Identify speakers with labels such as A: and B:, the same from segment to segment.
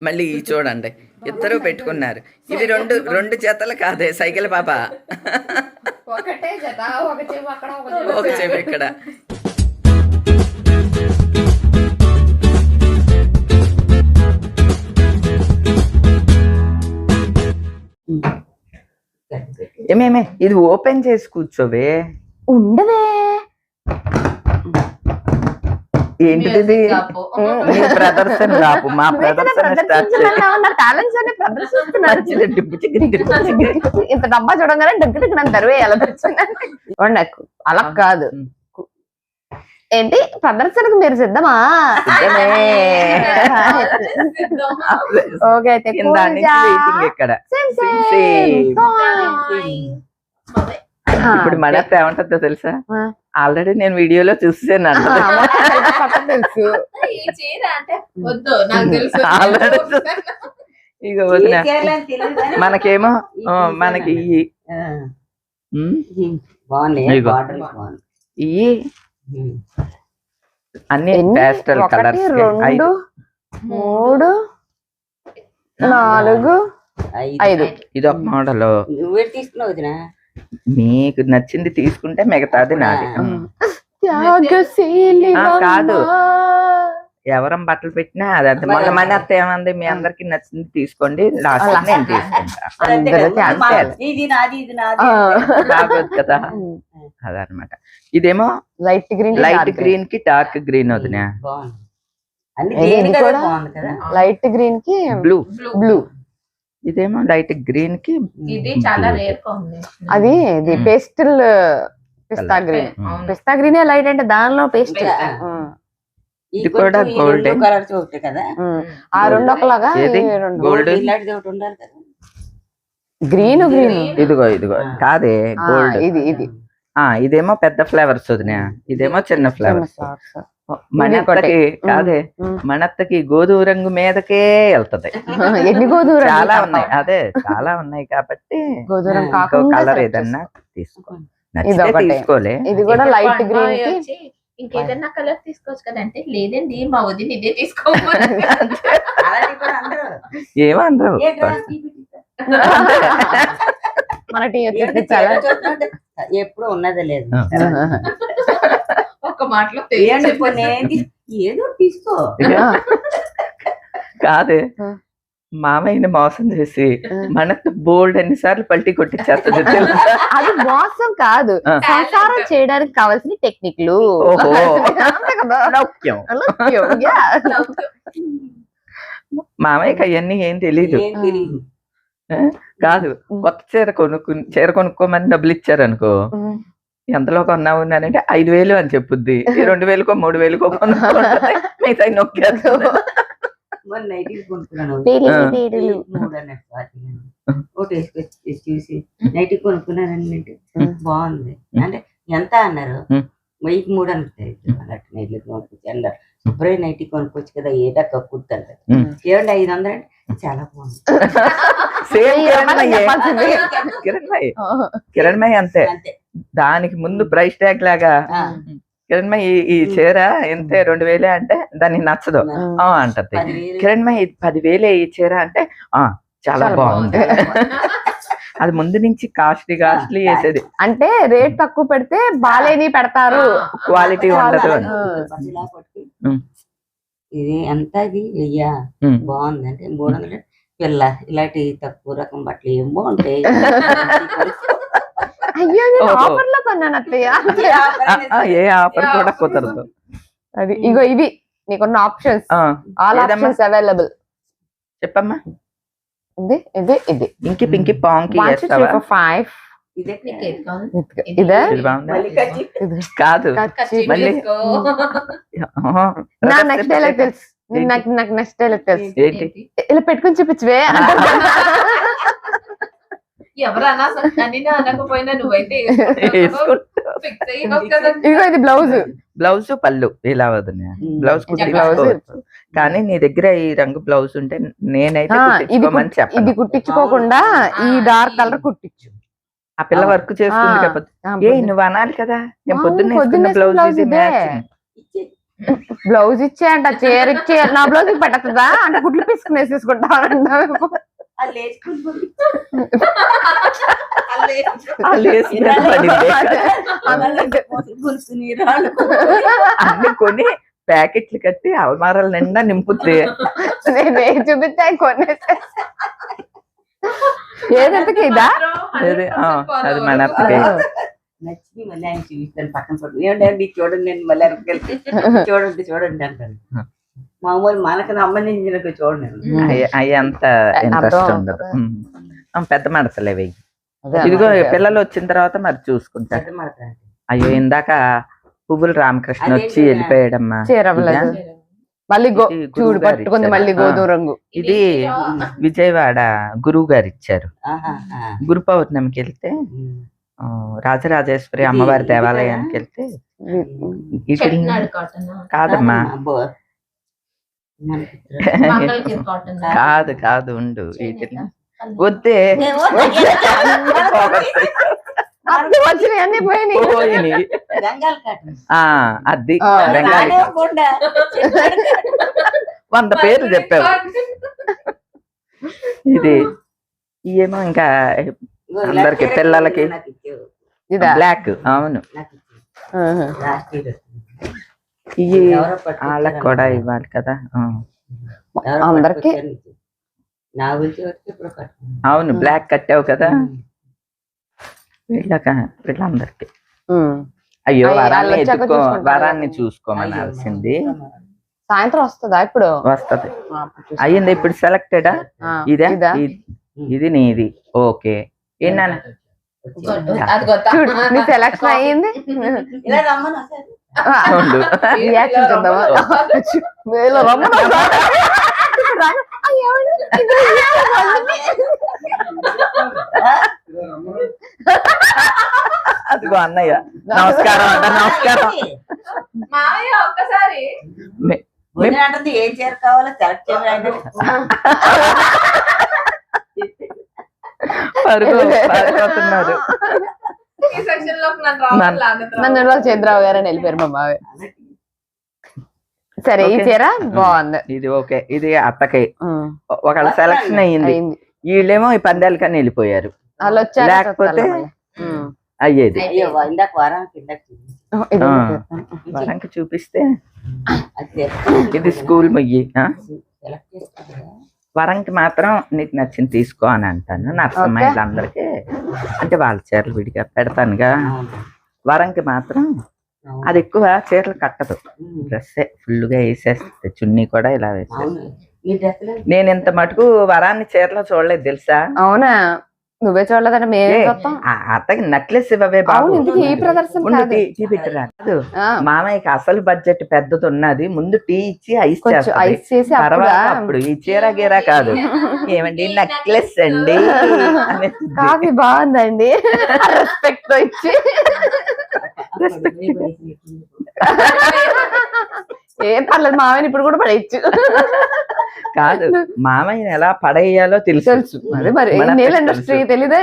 A: మళ్ళీ ఈ చూడండి ఇద్దరు పెట్టుకున్నారు. ఇవి రెండు రెండు జతలు కాదే సైకిల్ పాప.
B: ఒకటే జత, ఒక చెవి అక్కడ,
A: ఒక చెవి ఇక్కడ. ఏమేమే ఇది ఓపెన్ చేసి కూర్చోవే.
C: ఉండవే
A: ఏంటిది ప్రదర్శన రాపు. మా ప్రదర్శన
C: ఇంత డబ్బా చూడంగానే దగ్గర నన్ను తరువేయాలి. అలా కాదు. ఏంటి ప్రదర్శనకు మీరు సిద్ధమా? ఓకే అయితే
A: ఇక్కడ ఇప్పుడు మన ఏమంటుందో తెలుసా? ఆల్రెడీ నేను వీడియోలో చూసాను.
C: తెలుసు
A: ఇక వదిన మనకేమో మనకి ఇవి అన్ని పేస్టల్ కలర్స్.
C: 2 3 4 5
A: ఇది ఒక మోడల్. మీకు నచ్చింది తీసుకుంటే మిగతాది నాది. కాదు ఎవరం బట్టలు పెట్టినా అదంతే. మొన్న మన అత్త ఏమంది, మీ అందరికి నచ్చింది తీసుకోండి, లాస్ట్ నేను తీసుకుంటా కదా. అదనమాట. ఇదేమో లైట్ గ్రీన్ కి డార్క్ గ్రీన్ వదినా.
C: లైట్ గ్రీన్ కి
A: బ్లూ.
C: ఇదేమో
A: లైట్ గ్రీన్ కి
C: అది పేస్టల్ పిస్తా గ్రీన్. పిస్తా గ్రీన్ లైట్ అంటే దానిలో పేస్ట్.
A: ఇది కూడా గోల్డ్.
C: ఆ రెండు ఒకలాగా
A: గోల్డ్
C: గ్రీన్
A: ఇదిగో కాదే గోల్డ్.
C: ఇది
A: ఇదేమో పెద్ద ఫ్లేవర్స్ వదినా, ఇదేమో చిన్న ఫ్లేవర్స్. మనత్తకి కాదే, మనత్తకి గోధుమ రంగు మీదకే వెళ్తది.
C: ఎన్ని గోధుమ
A: చాలా ఉన్నాయి. అదే చాలా ఉన్నాయి కాబట్టి కలర్ ఏదన్నా తీసుకో. తీసుకోలే.
C: ఇది కూడా లైట్ గ్రీన్ కి
B: ఇంకేదన్నా కలర్ తీసుకోవచ్చు కదంటే, లేదండి మా వదిన ఇదే తీసుకోవాలి.
A: ఏమన్నారు
C: మన
D: ఎప్పుడు ఉన్నది లేదు.
B: ఒక్క మాటలో
D: ఏదో తీసుకో.
A: కాదే, మామయ్యని మోసం చేసి మనకు బోల్డ్ ఎన్నిసార్లు పల్టీ కొట్టించేస్తుంది.
C: అది మోసం కాదు, సంసారం చేయడానికి కావాల్సిన టెక్నిక్లు.
A: మామయ్యకి అవన్నీ ఏం తెలీదు. కాదు, కొత్త చీర కొనుక్కోమని డబ్బులు ఇచ్చారనుకో, ఎంతలో కొన్నావు అంటే 5,000 అని చెప్పుద్ది. 2,000కో 3,000కో కొనుక్కుంటుంది, మిగతా నొక్కేస్తుంది.
D: చూసి నైట్ కొనుక్కున్నానండి. బాగుంది అంటే ఎంత అన్నారు? 1,003 అనుకుంటాయి. అలాంటి నైట్లు కొనుక్కొచ్చి శుభ్రమైన నైట్ కొనుక్కొచ్చు కదా, ఏటా కక్కుతారు కదా. ఏమండి 500 అంటే చాలా బాగుంది.
A: కిరణ్మయ్య అంతే. దానికి ముందు ప్రైస్ ట్యాగ్ లాగా కిరణ్మయ్య ఈ చీర ఎంత 2,000 అంటే దానికి నచ్చదు అంటది. కిరణ్మయ్య 10,000 ఈ చీర అంటే చాలా బాగుంది. అది ముందు నుంచి కాస్ట్లీ వేసేది.
C: అంటే రేట్ తక్కువ పెడితే బాలేని పెడతారు,
A: క్వాలిటీ ఉండదు.
D: ఇది ఎంత? ఇది 1000 బాగుంది అంటే 300 పిల్ల. ఇలాంటి తక్కువ రకం బట్టలు ఏం బాగుంటాయి.
C: అయ్యో ఆఫర్ లో కొన్నాను అత్తయ్య.
A: ఏ ఆఫర్ కూడా కుదరదు.
C: అది ఇగో ఇవి నీకున్న ఆప్షన్స్, ఆల్ ఆప్షన్స్ అవైలబుల్.
A: చెప్పమ్మా.
C: ఇది
A: ఇంకి పింకి పాంకి
C: 5.
A: కాదు మళ్ళీ
C: నెక్స్ట్ డైలాగ్ తెలుసు. నాకు నెక్స్ట్ డైలాగ్ తెలుసు. ఇలా పెట్టుకుని చూపించవే.
B: ఎవరన్నా అనకపోయినా నువ్వైతే
C: ఇదిగో ఇది
A: బ్లౌజ్ పళ్ళు ఇలా వదినా. బ్లౌజ్ కానీ నీ దగ్గర ఈ రంగు బ్లౌజ్ ఉంటే నేనైతే
C: ఇది కుట్టించుకోకుండా ఈ డార్క్ కలర్ కుట్టించు.
A: ఆ పిల్ల వర్క్ చేసుకుంది కాబట్టి నువ్వు అనాలి కదా, నేను పొద్దున్న బ్లౌజ్
C: బ్లౌజ్ ఇచ్చే అంట, చీర ఇచ్చే, నా బ్లౌజ్ పెట్టదా అంటే గుడ్లు పీసుకుని వేసేసుకుంటానంట.
D: అది లేచుకుని
A: అన్ని కొని ప్యాకెట్లు కట్టి అల్మారాల నిండా నింపుద్ది.
C: నేను చూపించా కొనేసా. ఏదంతకి ఇదా?
A: అది మన అత్తకి.
D: నచ్చి మళ్ళీ ఆయన చూపిస్తాను పక్కన పట్టు. ఏమండి చూడండి, నేను మళ్ళీ వెనకెళ్ళి చూడండి చూడండి అంటాను. మామూలు మనకు సంబంధించినట్టు చూడండి.
A: అవి అంత ఇంట్రెస్ట్ ఉండదు. పెద్ద మడతలే వెయ్యి. ఇదిగో పిల్లలు వచ్చిన తర్వాత మరి చూసుకుంటారు.
D: పెద్ద మాట
A: అయ్యో ఇందాక పువ్వులు రామకృష్ణ వచ్చి వెళ్ళిపోయాడమ్మా.
C: చీరవలేదు. మళ్ళీ చూడు పట్టుకుంది మళ్ళీ గోధుమ రంగు.
A: ఇది విజయవాడ గురువు గారు ఇచ్చారు. గురు పౌర్ణమికి వెళ్తే రాజరాజేశ్వరి అమ్మవారి దేవాలయానికి వెళ్తే కాదమ్మా, కాదు కాదు ఉండు, వీటిని వద్దే
C: వచ్చినాయి అన్ని పోయినాయి.
A: అది 100 పేర్లు చెప్పావు. ఇది ఏమో ఇంకా అందరికి పిల్లలకి బ్లాక్. అవును, ఇవి వాళ్ళకి కూడా ఇవ్వాలి కదా.
C: అందరికి
A: అవును, బ్లాక్ కట్టావు కదా వీళ్ళందరికి. అయ్యో వరాన్ని చూసుకోమనాల్సింది.
C: సాయంత్రం వస్తుందా? ఇప్పుడు
A: వస్తది. అయ్యింది ఇప్పుడు సెలెక్టెడా? ఇదే ఇది నీది. ఓకే, ఏనా
C: నీ సెలక్షన్ అయ్యింది.
A: అదిగో అన్నయ్య నమస్కారం అంట. నమస్కారం.
B: ఒక్కసారి
D: అంటుంది ఏం చీర కావాలో సెలెక్ట్ చేయాలి.
A: పరుగుతున్నారు.
C: నన్ను చంద్రరావు గారని వెళ్ళిపోయారు మా బావే. సరే, ఈ చీర బాగుంది.
A: ఇది ఓకే. ఇది అత్తకి ఒకళ్ళ సెలక్షన్ అయ్యింది. వీళ్ళేమో ఈ పందాలకని వెళ్ళిపోయారు.
C: వాళ్ళు వచ్చారు.
A: లేకపోతే అయ్యేది. వరంకి చూపిస్తే ఇది స్కూల్ ముయ్యి. వరంకి మాత్రం నీకు నచ్చింది తీసుకో అని అంటాను. నర్సమ్మాయిలందరికీ అంటే వాళ్ళ చీరలు విడిగా పెడతానుగా. వరంకి మాత్రం అది ఎక్కువ చీరలు కట్టదు, డ్రెస్సే ఫుల్ గా వేసేస్తే. చున్నీ కూడా ఇలా వేసేది. నేను ఇంత మటుకు వరాన్ని చీరలో చూడలేదు తెలుసా.
C: అవునా? నువ్వే చూడలేదంటే మేమే
A: అత్తకి నక్లెస్ ఇవ్వవే బాబు.
C: ఈ ప్రదర్శన
A: టీ పెట్టరా. మామయ్యకి అసలు బడ్జెట్ పెద్దది ఉన్నది. ముందు టీ ఇచ్చి ఐస్
C: చేసి
A: తర్వాత అప్పుడు ఈ చీర గీరా కాదు. ఏమండి నక్లెస్ అండి
C: కాఫీ బాగుందండి రెస్పెక్ట్ తో ఇచ్చి. ఏం పర్లేదు, మామయ్యని ఇప్పుడు కూడా పడేయచ్చు.
A: కాదు, మామయ్యని ఎలా పడేయాలో తెలుసు.
C: మరి ఇండస్ట్రీ తెలీదా?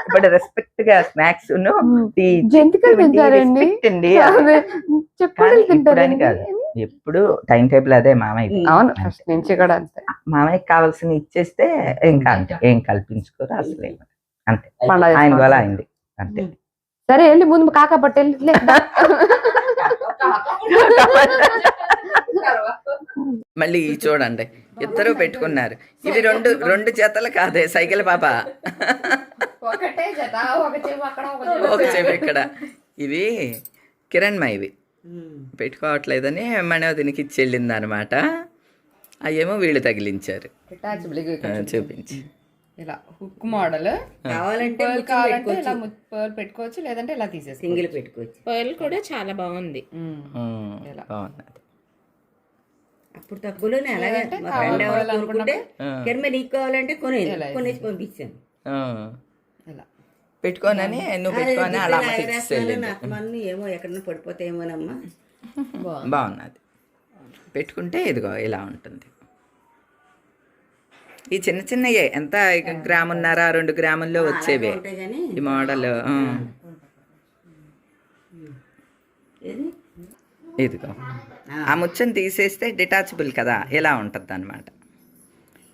A: ఇప్పుడు రెస్పెక్ట్ గా స్నాక్స్ చెప్పండి కాదు, ఎప్పుడు టైం టేబుల్ అదే మామయ్య.
C: అవును, ఫస్ట్ నుంచి కూడా అంతే.
A: మామయ్యకి కావాల్సిన ఇచ్చేస్తే ఇంకా అంతే, ఏం కల్పించుకోరు అసలు. అంతే, ఆయన గోల అయింది అంతే.
C: సరే వెళ్ళి ముందు కాకా పట్టెళ్ళి.
A: మళ్ళీ చూడండి, ఇద్దరు పెట్టుకున్నారు. ఇవి రెండు జతలు కాదే, సైకిల్ పాప. ఒక చెవి ఇక్కడ. ఇవి కిరణ్ మా ఇవి పెట్టుకోవట్లేదని మనోదినికి ఇచ్చి వెళ్ళింది అనమాట. అవేమో వీళ్ళు తగిలించారు. చూపించి
C: ఇలా హుక్ మోడల్
D: కావాలంటే
C: ఇలా పర్ల్ పెట్టుకోవచ్చు, లేదంటే ఇలా తీసేసి
D: సింగిల్ పెట్టుకోవచ్చు.
B: పర్ల్ కూడా చాలా బాగుంది.
A: బాగున్నది.
D: అప్పుడు తక్కువలోనే అలాగే నీకు కావాలంటే కొనేసి పంపించాను.
A: పెట్టుకోనని నువ్వు పెట్టుకోని అలా
D: ఏమో ఎక్కడన్నా పడిపోతాయేమోనమ్మా.
A: బాగున్నది. పెట్టుకుంటే ఇదిగో ఇలా ఉంటుంది. ఈ చిన్న చిన్నయే ఎంత గ్రామున్నర 2 గ్రాముల్లో వచ్చేవే ఈ మోడల్. ఇదిగో ఆ ముచ్చని తీసేస్తే డిటాచబుల్ కదా, ఇలా ఉంటుంది అనమాట.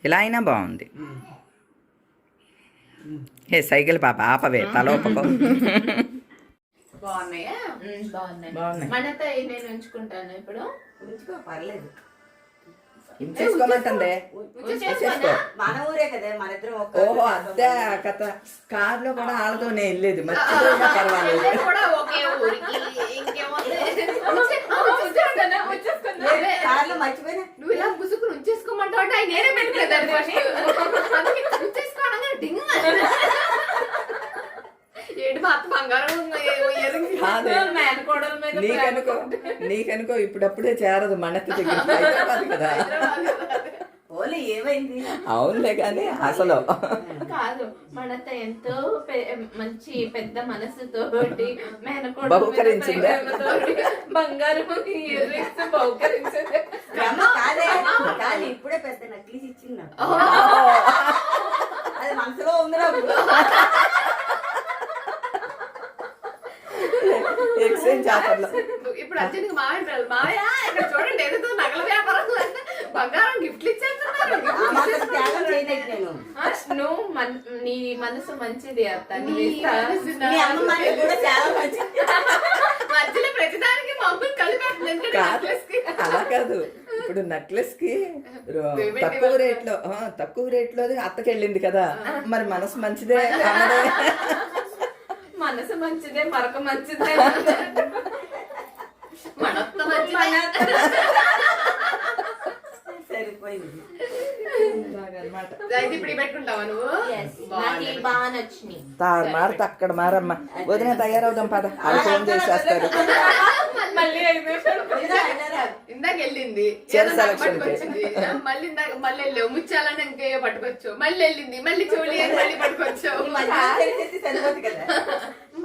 A: ఇలా అయినా బాగుంది. ఏ సైకిల్ పాప ఆపవే, తలోపకం.
B: బాగున్నాయా?
A: బాగున్నాయి.
B: మనతో నేను ఉంచుకుంటాను ఇప్పుడు.
D: ఉంచుకో, పర్లేదు.
A: ఇంచేసుకోమంటుందే.
B: ఉంచేసుకోనా?
D: మన ఊరే కదా, మన ఇద్దరం
A: ఓహో అదే కథ. కార్ లో కూడా వాళ్ళతోనే వెళ్ళేది, మర్చిపోయినా పర్వాలేదు.
B: అది కూడా ఒకే ఊరికి. ఇంకేముంది? ఉంచేసుకోనా? ఉంచేసుకోనా?
D: కార్లో మర్చిపోయినా
B: నువ్వు ఇలా ముసుగులు ఉంచేసుకోమంటావు అంటే ఆయన నేనే పెట్టుకోలేదు ఫస్ట్. అందుకే ఉంచేసుకోవడం డింగ్ ఏడు మాత్రం బంగారం
A: కాదే.
B: మేనకోడల మీద
A: నీకనుకో ఇప్పుడప్పుడే చేరదు మనకి దగ్గర, హైదరాబాద్ కదా.
D: ఓలే ఏమైంది?
A: అవునులే కానీ అసలు
B: కాదు, మనత ఎంతో మంచి పెద్ద మనసుతోటి మేనకోడల
A: బహుకరించిందా?
B: బంగారం ఇయర్ రింగ్స్ బహుకరించింది.
D: కాదే, కానీ ఇప్పుడే పెద్ద నక్లీస్ ఇచ్చింది నాకు. అది మనసులో ఉంది నాకు.
A: ఎక్స్చేంజ్ ఆఫర్లో
B: ఇప్పుడు అర్జున్కి మావయ్య మావయ్య ఇక్కడ చూడండి ఏదో నగల వ్యాపారం బంగారం గిఫ్ట్లు ఇచ్చేస్తున్నారు.
D: త్యాగం చేయలేదు నేను.
B: నువ్వు నీ మనసు మంచిది అత్త. నీ
D: మీ అమ్మ మనసు కూడా చాలా మంచిది.
B: మధ్యలో ప్రతిదానికి మమ్మల్ని కలిపి
A: అలా కాదు. ఇప్పుడు నెక్లెస్ కి తక్కువ రేట్లో అత్తకెళ్ళింది కదా, మరి మనసు మంచిదే అన్నదే.
B: మనసు మంచిదే, మరొక మంచిదే, మనొత్త మంచిదే.
D: సరిపోయింది.
B: అయితే ఇప్పుడు పెట్టుకుంటావా నువ్వు? నాకు బాగా నచ్చినాయి.
A: మారుతా అక్కడ మారమ్మా. వదిన తయారవుదాం పద, వాళ్ళు ఫోన్ చేసేస్తారు.
B: మళ్ళీ ఇందాక వెళ్ళింది మళ్ళీ ఇందాక మళ్ళీ వెళ్ళావు ముచ్చాలని ఇంకే పట్టుకొచ్చు, మళ్ళీ వెళ్ళింది మళ్ళీ చూడి అని మళ్ళీ పట్టుకొచ్చు.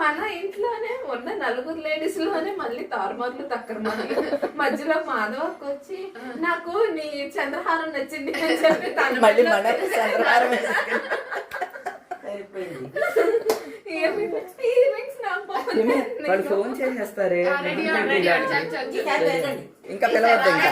B: మన ఇంట్లోనే ఉన్న నలుగురు లేడీస్ లోనే మళ్ళీ తారుమార్లు తక్కర మధ్యలో మాధవకు వచ్చి నాకు నీ చంద్రహారం నచ్చింది అని చెప్పి తను
A: మళ్ళీ మన చంద్రహారం వాళ్ళు ఫోన్ చేసేస్తారే. ఇంకా పిలవద్దు ఇంకా